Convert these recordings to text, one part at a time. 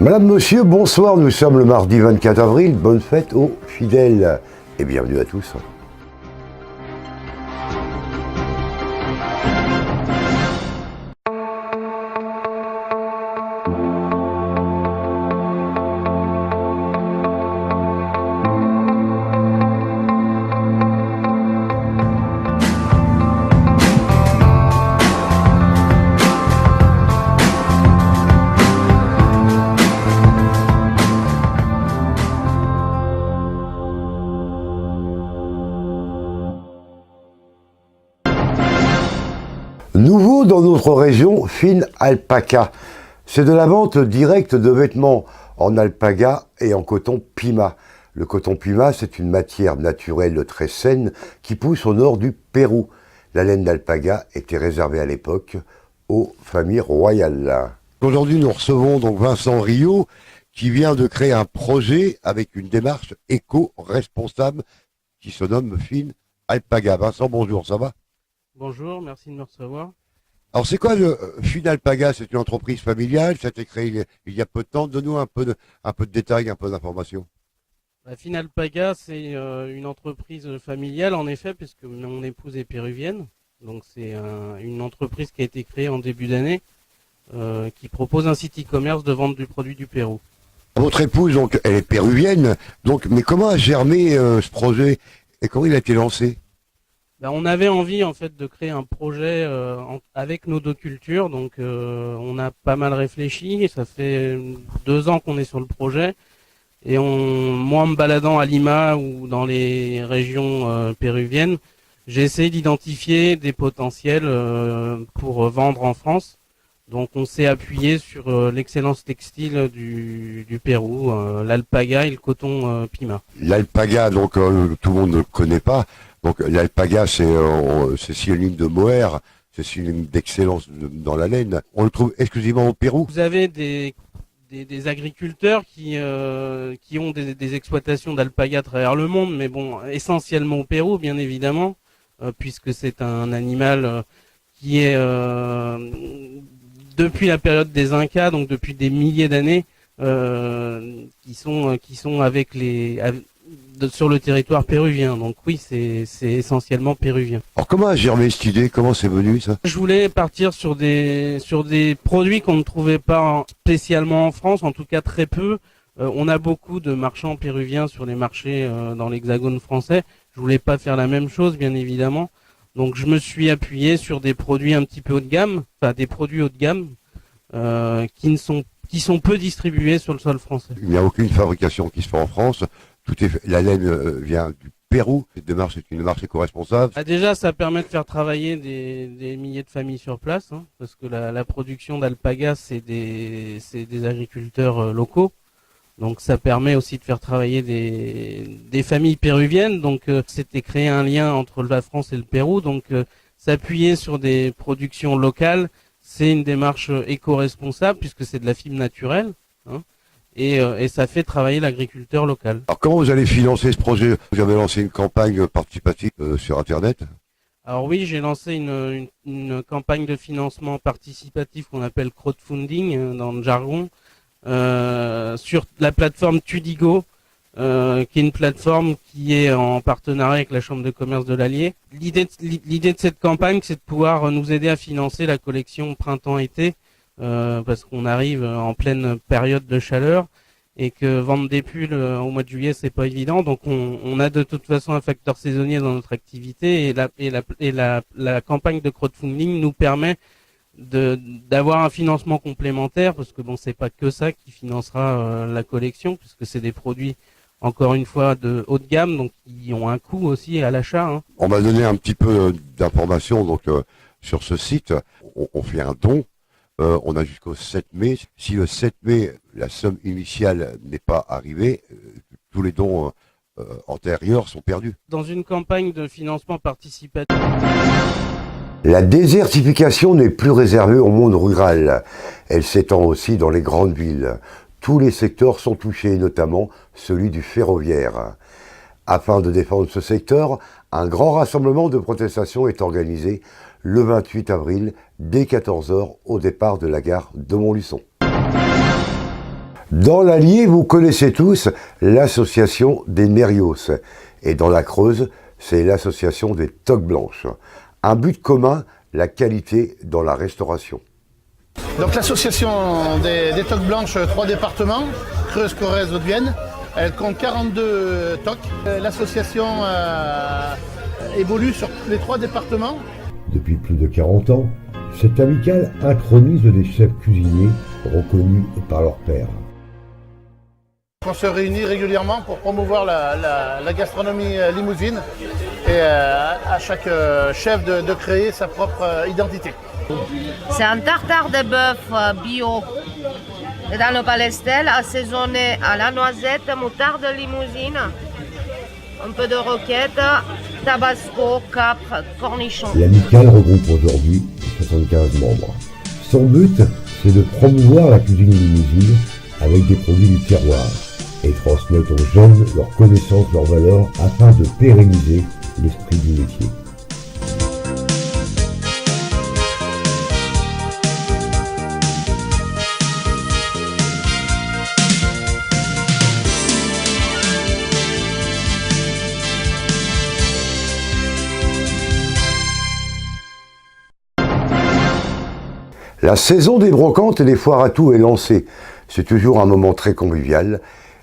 Madame, monsieur, bonsoir, nous sommes le mardi 24 avril, bonne fête aux fidèles et bienvenue à tous. Nouveau dans notre région, Fine Alpaca. C'est de la vente directe de vêtements en alpaga et en coton pima. Le coton pima, c'est une matière naturelle très saine qui pousse au nord du Pérou. La laine d'alpaga était réservée à l'époque aux familles royales. Aujourd'hui, nous recevons donc Vincent Rio qui vient de créer un projet avec une démarche éco-responsable qui se nomme Fine Alpaga. Vincent, bonjour, ça va ? Bonjour, merci de me recevoir. Alors c'est quoi le Fine Alpaga? C'est une entreprise familiale, ça a été créé il y a peu de temps. Donne-nous un peu de détails, un peu d'informations. Fine Alpaga, c'est une entreprise familiale en effet, puisque mon épouse est péruvienne. Donc c'est une entreprise qui a été créée en début d'année, qui propose un site e-commerce de vente du produit du Pérou. Votre épouse, donc, elle est péruvienne, donc, mais comment a germé ce projet et comment il a été lancé? On avait envie en fait de créer un projet avec nos deux cultures, donc on a pas mal réfléchi. Ça fait 2 ans qu'on est sur le projet et moi en me baladant à Lima ou dans les régions péruviennes, j'ai essayé d'identifier des potentiels pour vendre en France. Donc on s'est appuyé sur l'excellence textile du Pérou, l'alpaga et le coton pima. L'alpaga, donc tout le monde ne le connaît pas. Donc l'alpaga, c'est synonyme de mohair, c'est synonyme d'excellence dans la laine. On le trouve exclusivement au Pérou. Vous avez des agriculteurs qui ont des exploitations d'alpaga à travers le monde, mais bon, essentiellement au Pérou, bien évidemment, puisque c'est un animal qui est depuis la période des Incas, donc depuis des milliers d'années, qui sont avec sur le territoire péruvien. Donc oui, c'est essentiellement péruvien. Alors comment a germé cette idée? Comment c'est venu ça? Je voulais partir sur des produits qu'on ne trouvait pas spécialement en France, en tout cas très peu. On a beaucoup de marchands péruviens sur les marchés dans l'hexagone français. Je voulais pas faire la même chose, bien évidemment. Donc je me suis appuyé sur des produits un petit peu haut de gamme, enfin des produits haut de gamme qui sont peu distribués sur le sol français. Il n'y a aucune fabrication qui se fait en France. La laine vient du Pérou. Cette démarche est une démarche éco-responsable. Déjà, ça permet de faire travailler des milliers de familles sur place, hein, parce que la production d'alpaga, c'est des agriculteurs locaux. Donc ça permet aussi de faire travailler des familles péruviennes. Donc c'était créer un lien entre la France et le Pérou. Donc s'appuyer sur des productions locales, c'est une démarche éco-responsable puisque c'est de la fibre naturelle, hein, et ça fait travailler l'agriculteur local. Alors comment vous allez financer ce projet? Vous avez lancé une campagne participative sur Internet? Alors oui, j'ai lancé une campagne de financement participatif qu'on appelle crowdfunding dans le jargon, sur la plateforme Tudigo, qui est une plateforme qui est en partenariat avec la Chambre de commerce de l'Allier. L'idée de cette campagne, c'est de pouvoir nous aider à financer la collection printemps-été, parce qu'on arrive en pleine période de chaleur et que vendre des pulls au mois de juillet, c'est pas évident. Donc on a de toute façon un facteur saisonnier dans notre activité et la campagne de crowdfunding nous permet d'avoir un financement complémentaire, parce que bon, c'est pas que ça qui financera la collection, puisque c'est des produits encore une fois de haut de gamme, donc qui ont un coût aussi à l'achat, hein. On m'a donné un petit peu d'informations donc sur ce site. On fait un don. On a jusqu'au 7 mai. Si le 7 mai, la somme initiale n'est pas arrivée, tous les dons antérieurs sont perdus. Dans une campagne de financement participatif. La désertification n'est plus réservée au monde rural. Elle s'étend aussi dans les grandes villes. Tous les secteurs sont touchés, notamment celui du ferroviaire. Afin de défendre ce secteur, un grand rassemblement de protestation est organisé le 28 avril dès 14 h au départ de la gare de Montluçon. Dans l'Allier, vous connaissez tous l'association des Mérios. Et dans la Creuse, c'est l'association des Toques Blanches. Un but commun, la qualité dans la restauration. Donc l'association des Toques Blanches, 3 départements, Creuse, Corrèze, Haute-Vienne, elle compte 42 toques. L'association évolue sur les 3 départements. Depuis plus de 40 ans, cette amicale intronise des chefs cuisiniers reconnus par leur père. On se réunit régulièrement pour promouvoir la gastronomie limousine et à chaque chef de créer sa propre identité. C'est un tartare de bœuf bio dans le palestel assaisonné à la noisette, moutarde limousine, un peu de roquette, tabasco, capre, cornichon. L'amicale regroupe aujourd'hui 75 membres. Son but, c'est de promouvoir la cuisine limousine avec des produits du terroir et transmettre aux jeunes leurs connaissances, leurs valeurs afin de pérenniser l'esprit du métier. La saison des brocantes et des foires à tout est lancée. C'est toujours un moment très convivial.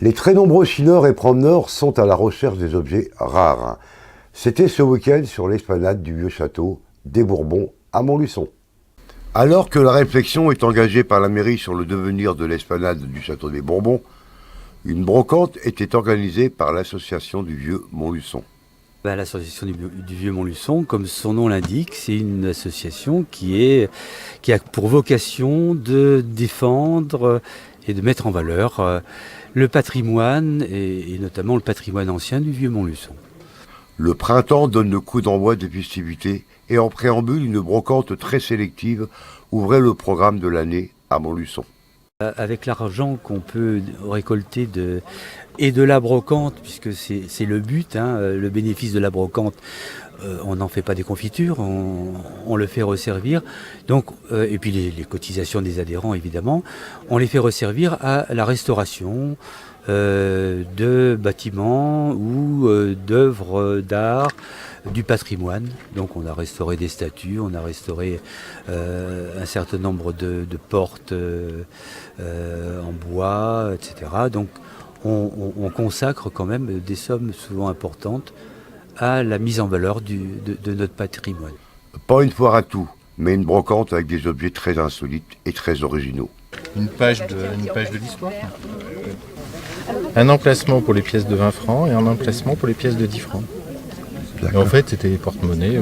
Les très nombreux chineurs et promeneurs sont à la recherche des objets rares. C'était ce week-end sur l'esplanade du vieux château des Bourbons à Montluçon. Alors que la réflexion est engagée par la mairie sur le devenir de l'esplanade du château des Bourbons, une brocante était organisée par l'association du vieux Montluçon. L'association du Vieux Montluçon, comme son nom l'indique, c'est une association qui a pour vocation de défendre et de mettre en valeur le patrimoine et notamment le patrimoine ancien du Vieux Montluçon. Le printemps donne le coup d'envoi des festivités et en préambule, une brocante très sélective ouvrait le programme de l'année à Montluçon. Avec l'argent qu'on peut récolter de la brocante, puisque c'est le but, le bénéfice de la brocante, on n'en fait pas des confitures, on le fait resservir. Donc, et puis les cotisations des adhérents évidemment, on les fait resservir à la restauration de bâtiments ou d'œuvres d'art, du patrimoine. Donc on a restauré des statues, on a restauré un certain nombre de portes en bois, etc. Donc on consacre quand même des sommes souvent importantes à la mise en valeur de notre patrimoine. Pas une foire à tout, mais une brocante avec des objets très insolites et très originaux. Une page de l'histoire. Un emplacement pour les pièces de 20 francs et un emplacement pour les pièces de 10 francs. Et en fait, c'était les porte-monnaies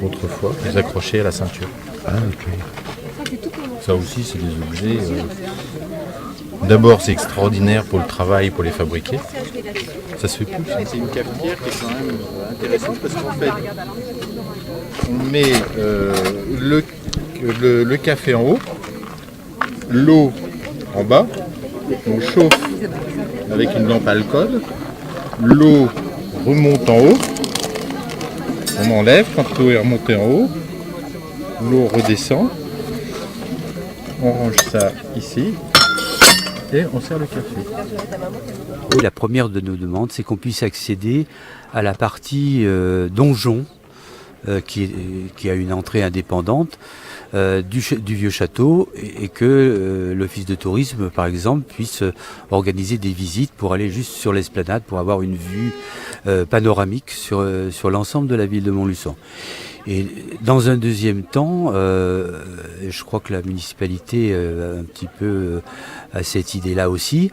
autrefois, les accrochés à la ceinture. Ah, ok. Ça aussi, c'est des objets. D'abord, c'est extraordinaire pour le travail, pour les fabriquer. Ça se fait plus. C'est une cafetière qui est quand même intéressante parce qu'en fait, on met le café en haut, l'eau en bas, on chauffe avec une lampe à alcool, l'eau remonte en haut, on enlève quand l'eau est remontée en haut, l'eau redescend, on range ça ici et on sert le café. Et la première de nos demandes, c'est qu'on puisse accéder à la partie donjon qui a une entrée indépendante du vieux château et que l'office de tourisme par exemple puisse organiser des visites pour aller juste sur l'esplanade pour avoir une vue panoramique sur l'ensemble de la ville de Montluçon. Et dans un deuxième temps, je crois que la municipalité un petit peu a cette idée-là aussi,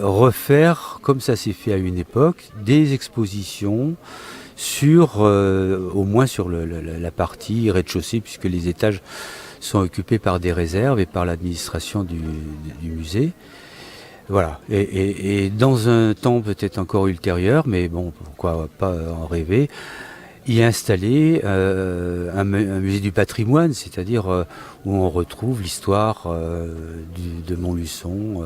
refaire, comme ça s'est fait à une époque, des expositions au moins sur la partie rez-de-chaussée, puisque les étages sont occupés par des réserves et par l'administration du musée. Voilà, et dans un temps peut-être encore ultérieur, mais bon, pourquoi pas en rêver, y installer un musée du patrimoine, c'est-à-dire où on retrouve l'histoire de Montluçon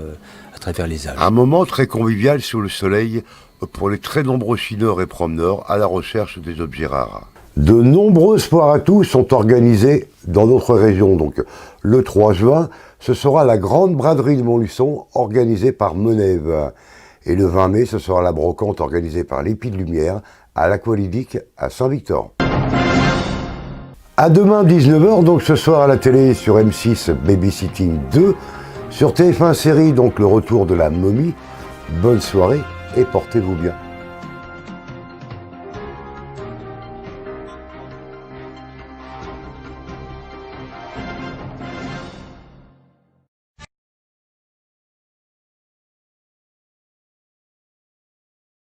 à travers les âges. Un moment très convivial sous le soleil pour les très nombreux chineurs et promeneurs à la recherche des objets rares. De nombreuses foires à tout sont organisées dans notre région. Donc, le 3 juin ce sera la grande braderie de Montluçon organisée par Menève. Et le 20 mai, ce sera la brocante organisée par l'Épi de Lumière à l'Aqualidique à Saint-Victor. À demain 19h, donc ce soir à la télé sur M6 Babysitting 2, sur TF1 Série, donc le retour de la momie. Bonne soirée et portez-vous bien.